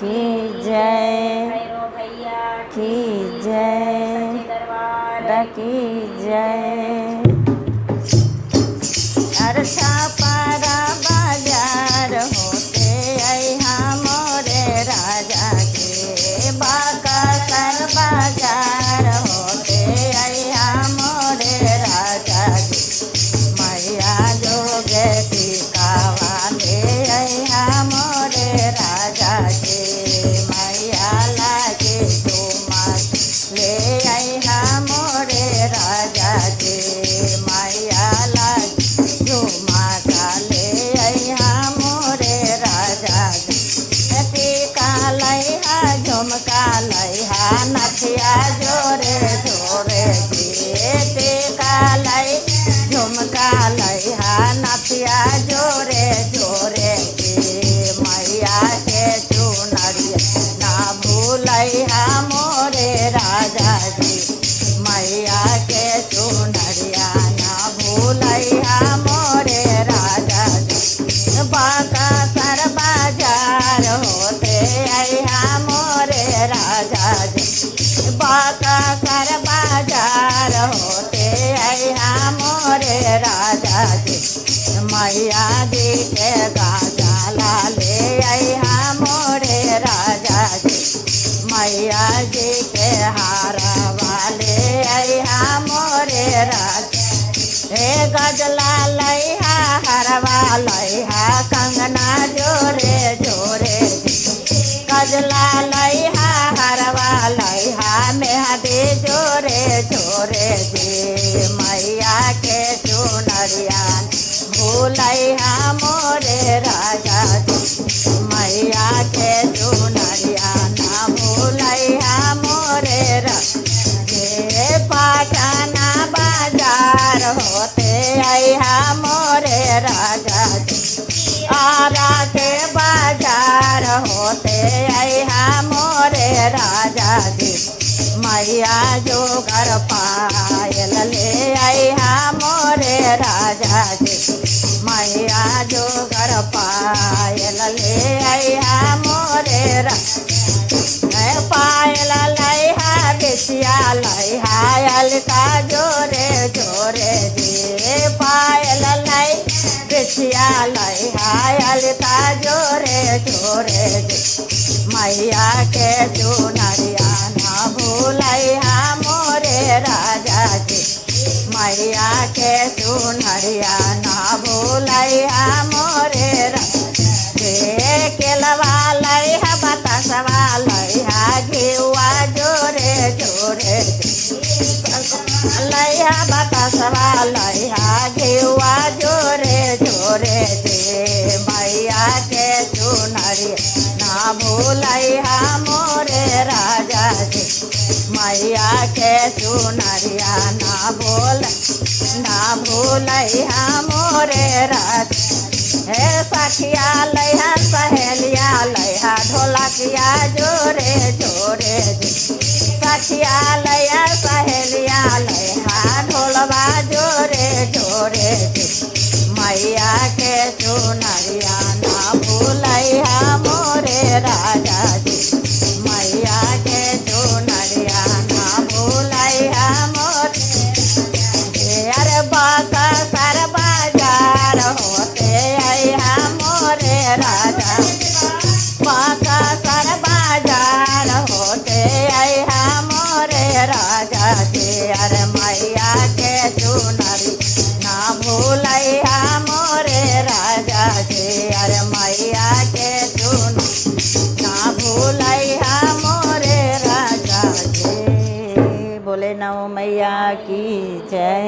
की जय, भैरव भैया की जय, सच्चे दरबार की जय। अरसा पारा बाजार होते अहा मोरे राजा के, बाका सर बाजार होते अहा मोरे राजा के। मैया जोगे टीका वाले अहा मोरे राजा के, मैया लागे डूमर ले अहा मोरे राजा के, मैया लागे झुमका ले अहा मोरे राजा के। टीका लैहा झुमका लैहा नथिया जोरे जोरे जे, टीका लै झुमका लैहा नथिया जोरे जोरे जे। मैया के चुनरिया ना भूलैहा मोरे राजा जी, मैया के चुनरिया ना भूलैहा मोरे राजा जी। बाका सर बाजार होते अहा मोरे राजा जी, बाका सर बाजार होते अहा मोरे राजा जी। मैया जी के गाजा ले अहा मोरे राजा जी, मैया जी के हारा वाले अहा मोरे राजा। हे गजला लैहा हरवा लैहा कंगना जोरे जोरे जी, गजला लैहा हरवा लैहा मेहंदी जोरे जोरे जी। मैया के चुनरिया भूलैहा मोरे राजा जी, मैया के चुनरिया ना भूलैहा मोरे राजा। पाटना बाजार होते अहा मोरे राजा जी, आरा के बाजार होते अहा मोरे राजा जी। मैया जोगर पायल ले अहा मोरे राजा जी, मैया जोगर पायल ले अहा मोरे राजा। पायल लैहा बिछिया लैहा अलका जोरे जोरे जे, पायल लै बिछिया लैहा अलका जोरे जोरे जे। मैया के चुनरिया ना भूलैहा मोरे राजा जी, मैया के चुनरिया ना भूलैहा मोरे राजा जी। केलवा लैहा बतासवा लैहा घिउआ जोरे जोरे लैहा बतासवा लैहा घिउआ जोरे जोरे जे। मैया के चुनरिया ना भूलैहा मोरे राजा जी, मैया के चुनरिया ना भूलैहा मोरे राजा। हे सखिया लैहा सहेलिया लैहा ढोलकिया जोरे जोरे जी, सखिया लैहा सहेलिया लैहा ढोलबा जोरे जोरे जी। मैया के चुनरिया ना भूलैहा मोरे राजा जी, मैया के चुनरिया ना भूलैहा मोरे। अरे बाका सर बाजार होते अहा मोरे राजा, बाका सर बाजार होते अहा मोरे राजा जी। अरे मैया के चुनरी ना भूलैहा मोरे राजा जी, अरे मैया के चुनरी ना भूलैहा मोरे राजा जी। बोले नौ मैया की जय।